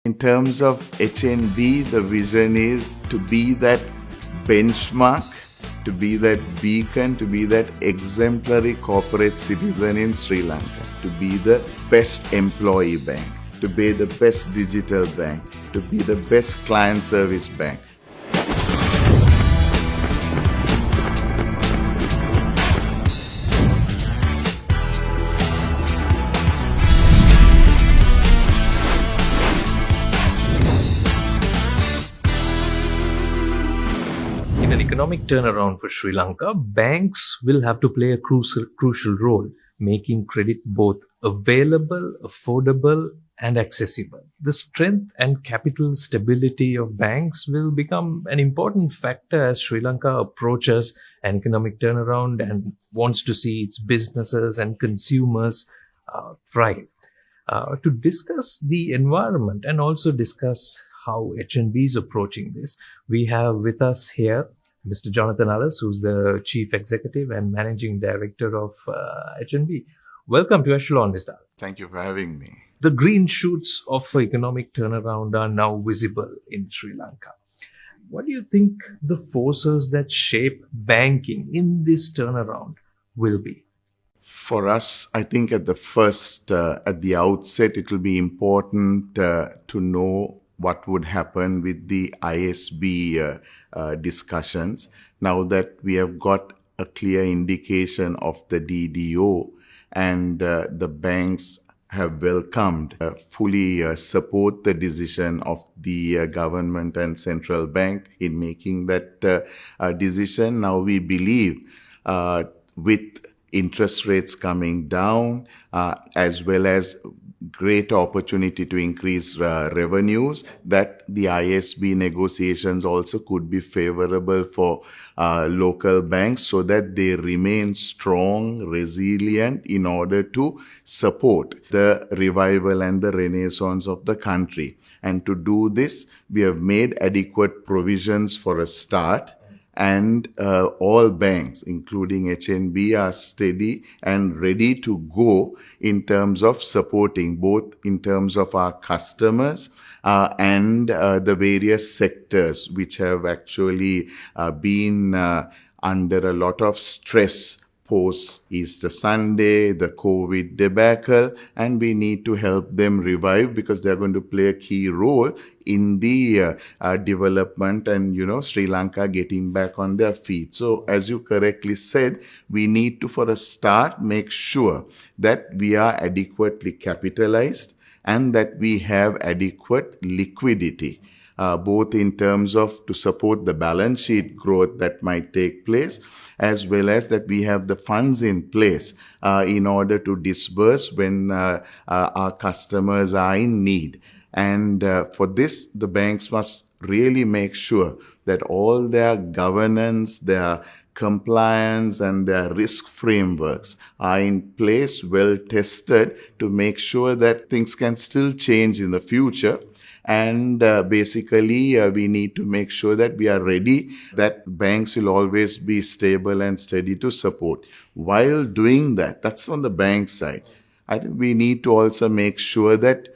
In terms of HNB, the vision is to be that benchmark, to be that beacon, to be that exemplary corporate citizen in Sri Lanka, to be the best employee bank, to be the best digital bank, to be the best client service bank. In an economic turnaround for Sri Lanka, banks will have to play a crucial role, making credit both available, affordable, and accessible. The strength and capital stability of banks will become an important factor as Sri Lanka approaches an economic turnaround and wants to see its businesses and consumers thrive. To discuss the environment and also discuss how HNB is approaching this, we have with us here Mr. Jonathan Alice, who's the Chief Executive and Managing Director of HNB. Welcome to Echelon, Mr. Alice. Thank you for having me. The green shoots of economic turnaround are now visible in Sri Lanka. What do you think the forces that shape banking in this turnaround will be? For us, I think at the outset, it will be important to know what would happen with the ISB discussions. Now that we have got a clear indication of the DDO and the banks have welcomed, fully support the decision of the government and central bank in making that decision. Now we believe with interest rates coming down, as well as great opportunity to increase revenues, that the ISB negotiations also could be favorable for local banks so that they remain strong, resilient in order to support the revival and the renaissance of the country. And to do this, we have made adequate provisions for a start. And all banks, including HNB, are steady and ready to go in terms of supporting, both in terms of our customers and the various sectors which have actually been under a lot of stress post Easter Sunday, the COVID debacle, and we need to help them revive because they're going to play a key role in the development and, Sri Lanka getting back on their feet. So as you correctly said, we need to, for a start, make sure that we are adequately capitalized and that we have adequate liquidity. Both in terms of to support the balance sheet growth that might take place, as well as that we have the funds in place in order to disburse when our customers are in need. And for this, the banks must really make sure that all their governance, their compliance, and their risk frameworks are in place, well tested, to make sure that things can still change in the future. And basically, we need to make sure that we are ready, that banks will always be stable and steady to support. While doing that, that's on the bank side. I think we need to also make sure that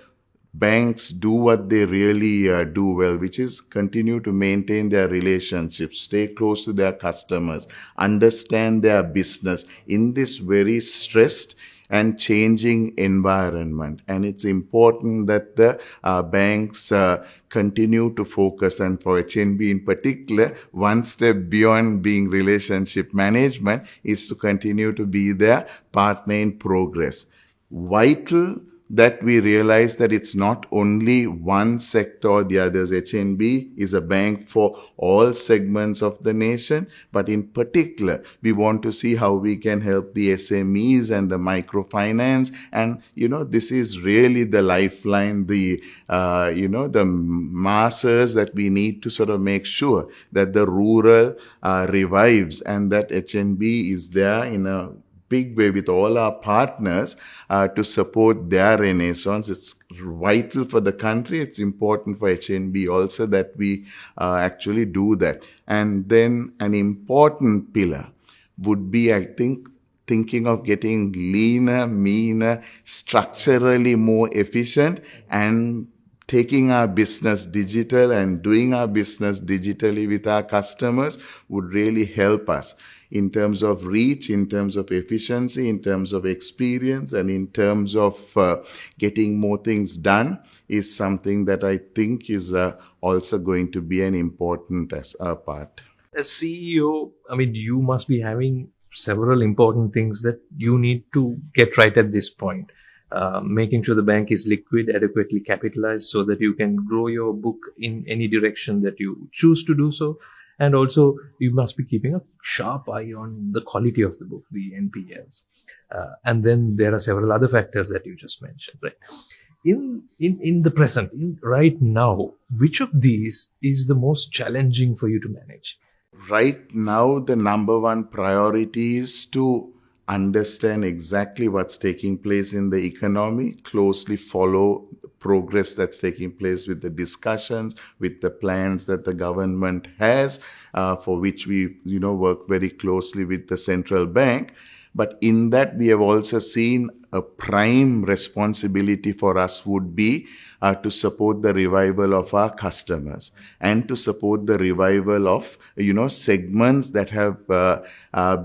banks do what they really do well, which is continue to maintain their relationships, stay close to their customers, understand their business in this very stressed and changing environment. And it's important that the banks continue to focus, and for HNB in particular, one step beyond being relationship management is to continue to be their partner in progress. Vital that we realize that it's not only one sector or the others. HNB is a bank for all segments of the nation, but in particular, we want to see how we can help the SMEs and the microfinance. And, this is really the lifeline, the masses that we need to sort of make sure that the rural revives and that HNB is there in a big way with all our partners to support their renaissance. It's vital for the country. It's important for HNB also that we actually do that. And then an important pillar would be, I think, thinking of getting leaner, meaner, structurally more efficient, and taking our business digital and doing our business digitally with our customers would really help us in terms of reach, in terms of efficiency, in terms of experience, and in terms of getting more things done is something that I think is also going to be an important part. As CEO, I mean, you must be having several important things that you need to get right at this point. Making sure the bank is liquid, adequately capitalized so that you can grow your book in any direction that you choose to do so. And also, you must be keeping a sharp eye on the quality of the book, the NPLs. And then there are several other factors that you just mentioned, right? In the present, right now, which of these is the most challenging for you to manage? Right now, the number one priority is to understand exactly what's taking place in the economy, closely follow progress that's taking place with the discussions, with the plans that the government has, for which we, work very closely with the central bank. But in that, we have also seen a prime responsibility for us would be to support the revival of our customers and to support the revival of, segments that have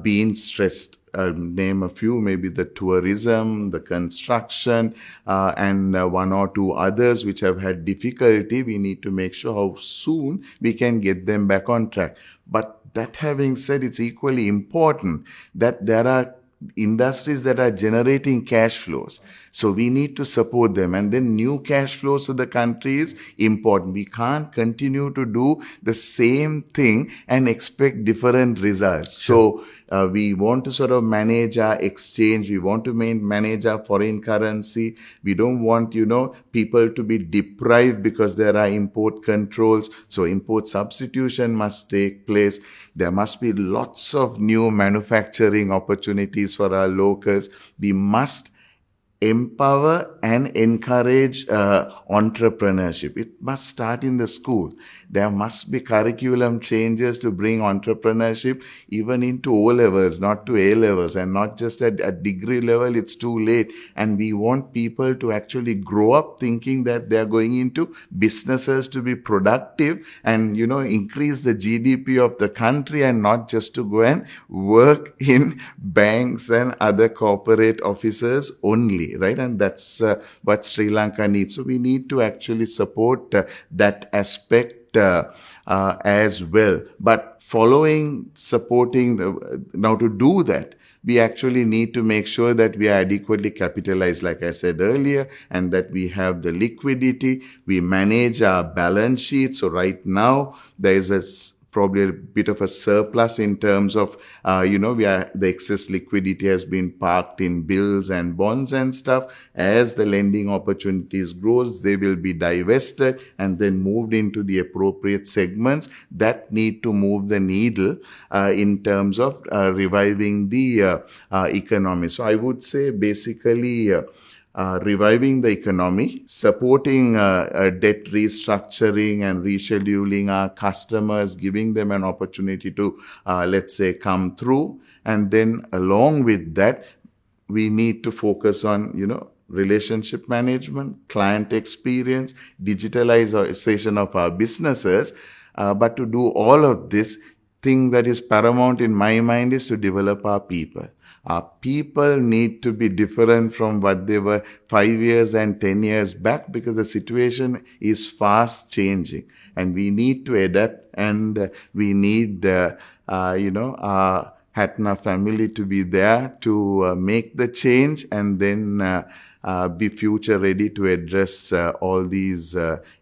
been stressed. Name a few, maybe the tourism, the construction, and one or two others which have had difficulty. We need to make sure how soon we can get them back on track. But that having said, it's equally important that there are industries that are generating cash flows. So we need to support them. And then new cash flows to the country is important. We can't continue to do the same thing and expect different results. Sure. So we want to sort of manage our exchange. We want to manage our foreign currency. We don't want, people to be deprived because there are import controls. So import substitution must take place. There must be lots of new manufacturing opportunities for our locals. We must empower and encourage entrepreneurship. It must start in the school. There must be curriculum changes to bring entrepreneurship even into O levels, not to A levels, and not just at degree level. It's too late. And we want people to actually grow up thinking that they're going into businesses to be productive and, increase the GDP of the country, and not just to go and work in banks and other corporate offices only. Right, and that's what Sri Lanka needs. So we need to actually support that aspect as well. But supporting now to do that, we actually need to make sure that we are adequately capitalized, like I said earlier, and that we have the liquidity. We manage our balance sheet. So right now there is probably a bit of a surplus in terms of, the excess liquidity has been parked in bills and bonds and stuff. As the lending opportunities grows, they will be divested and then moved into the appropriate segments that need to move the needle in terms of reviving the economy. So I would say basically, reviving the economy, supporting debt restructuring and rescheduling our customers, giving them an opportunity to, let's say, come through. And then along with that, we need to focus on, relationship management, client experience, digitalization of our businesses. But to do all of this, thing that is paramount in my mind is to develop our people. Our people need to be different from what they were 5 years and 10 years back, because the situation is fast changing and we need to adapt, and we need, our Hatna family to be there to make the change and then be future ready to address all these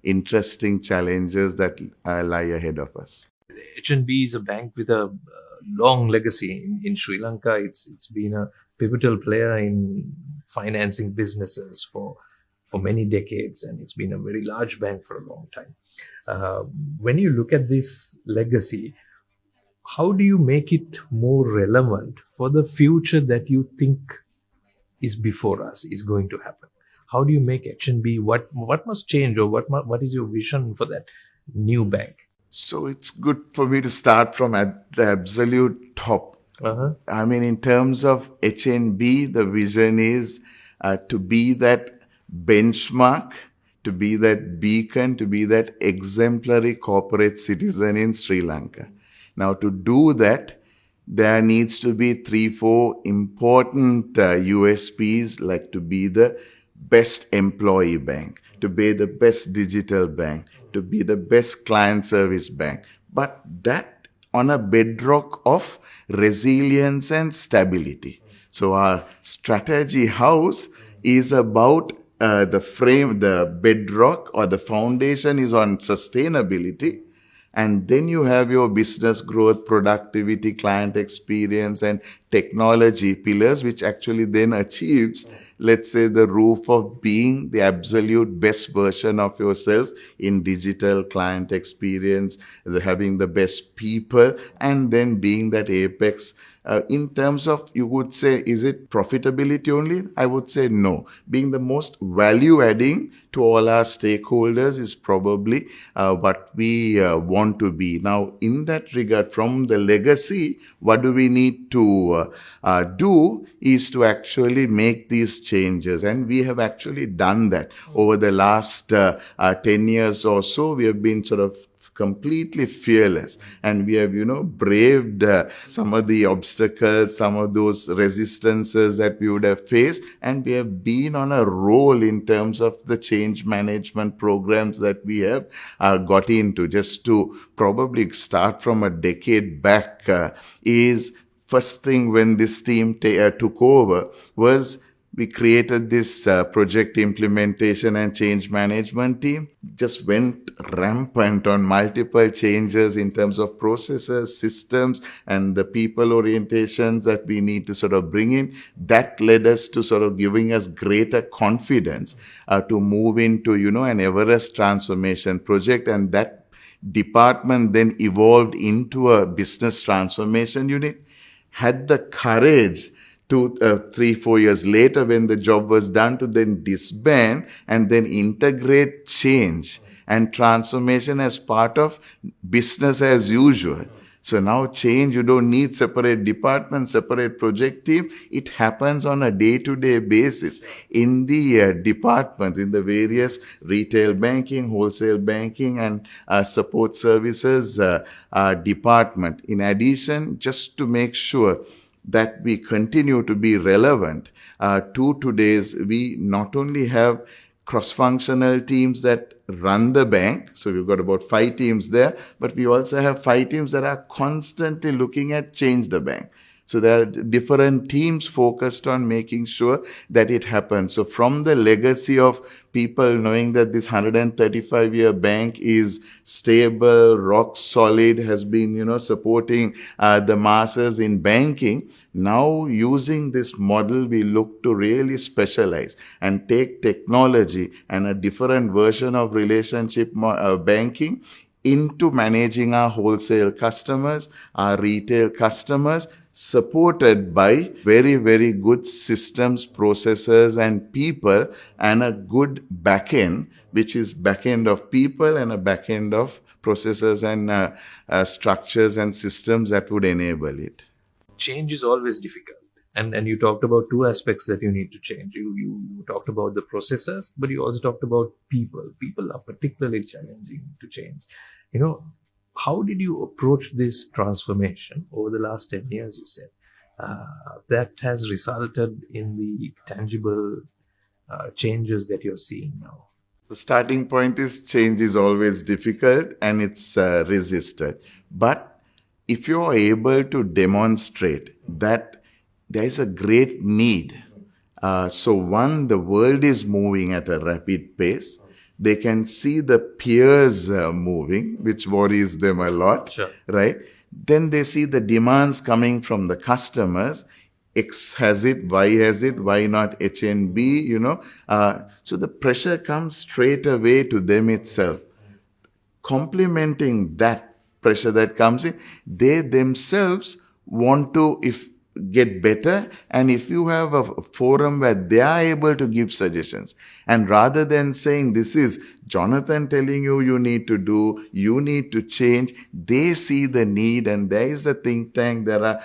interesting challenges that lie ahead of us. HNB is a bank with a long legacy in Sri Lanka. It's been a pivotal player in financing businesses for many decades, and it's been a very large bank for a long time. When you look at this legacy, how do you make it more relevant for the future that you think is before us, is going to happen? How do you make HNB, what must change, or what is your vision for that new bank? So it's good for me to start from at the absolute top. Uh-huh. I mean, in terms of HNB, the vision is to be that benchmark, to be that beacon, to be that exemplary corporate citizen in Sri Lanka. Now, to do that, there needs to be 3-4 important USPs, like to be the best employee bank, to be the best digital bank, to be the best client service bank. But that on a bedrock of resilience and stability. So our strategy house is about the bedrock or the foundation is on sustainability. And then you have your business growth, productivity, client experience, and technology pillars, which actually then achieves, let's say, the roof of being the absolute best version of yourself in digital client experience, having the best people, and then being that apex. In terms of, you would say, is it profitability only? I would say no. Being the most value adding to all our stakeholders is probably what we want to be. Now, in that regard, from the legacy, what do we need to do is to actually make these changes. And we have actually done that over the last 10 years or so. We have been sort of completely fearless, and we have braved some of the obstacles, some of those resistances that we would have faced, and we have been on a roll in terms of the change management programs that we have got into. Just to probably start from a decade back, is first thing when this team took over was we created this project implementation and change management team. Just went rampant on multiple changes in terms of processes, systems, and the people orientations that we need to sort of bring in. That led us to sort of giving us greater confidence to move into, an Everest transformation project. And that department then evolved into a business transformation unit, had the courage to 3-4 years later, when the job was done, to then disband and then integrate change and transformation as part of business as usual. So now change, you don't need separate department, separate project team. It happens on a day-to-day basis in the departments, in the various retail banking, wholesale banking, and support services department. In addition, just to make sure that we continue to be relevant to today's, we not only have cross-functional teams that run the bank, so we've got about 5 teams there, but we also have 5 teams that are constantly looking at change the bank. So there are different teams focused on making sure that it happens. So from the legacy of people knowing that this 135-year bank is stable, rock solid, has been, supporting the masses in banking, now using this model, we look to really specialize and take technology and a different version of relationship banking into managing our wholesale customers, our retail customers, supported by very, very good systems, processes, and people, and a good backend, which is backend of people and a backend of processes and structures and systems that would enable it. Change is always difficult. And you talked about 2 aspects that you need to change. You talked about the processes, but you also talked about people. People are particularly challenging to change. How did you approach this transformation over the last 10 years, you said, that has resulted in the tangible changes that you're seeing now? The starting point is change is always difficult and it's resisted. But if you're able to demonstrate that there is a great need, so one, the world is moving at a rapid pace. They can see the peers moving, which worries them a lot, Sure. right? Then they see the demands coming from the customers. X has it, Y has it, why not HNB, So the pressure comes straight away to them itself. Complementing that pressure that comes in, they themselves want to get better, and if you have a forum where they are able to give suggestions, and rather than saying this is Jonathan telling you need to do, you need to change. They see the need, and there is a think tank. There are,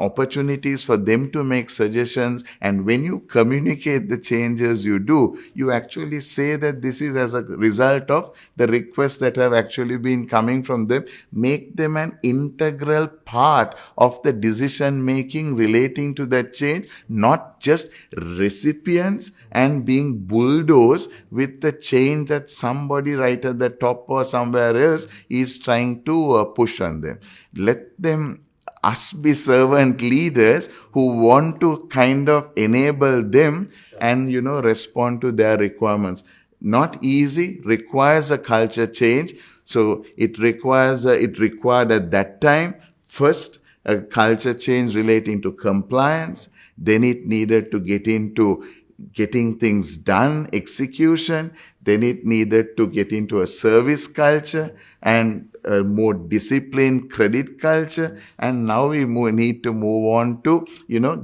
opportunities for them to make suggestions. And when you communicate the changes you do, you actually say that this is as a result of the requests that have actually been coming from them. Make them an integral part of the decision making relating to that change, not just recipients and being bulldozed with the change that somebody right at the top or somewhere else is trying to push on them. Let them, us, be servant leaders who want to kind of enable them and respond to their requirements. Not easy, requires a culture change. So it required at that time first a culture change relating to compliance. Then it needed to get into getting things done, execution. Then it needed to get into a service culture and a more disciplined credit culture. And now we need to move on to,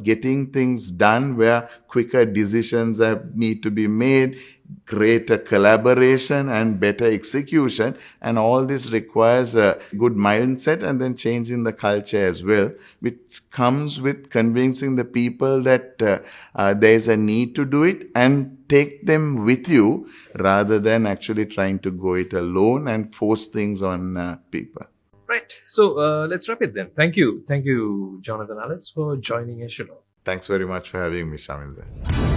getting things done where quicker decisions need to be made, greater collaboration and better execution. And all this requires a good mindset and then changing the culture as well, which comes with convincing the people that there's a need to do it, and take them with you rather than actually trying to go it alone and force things on people. Right. So let's wrap it then. Thank you, Jonathan Alice, for joining Echelon. Thanks very much for having me, Shamil.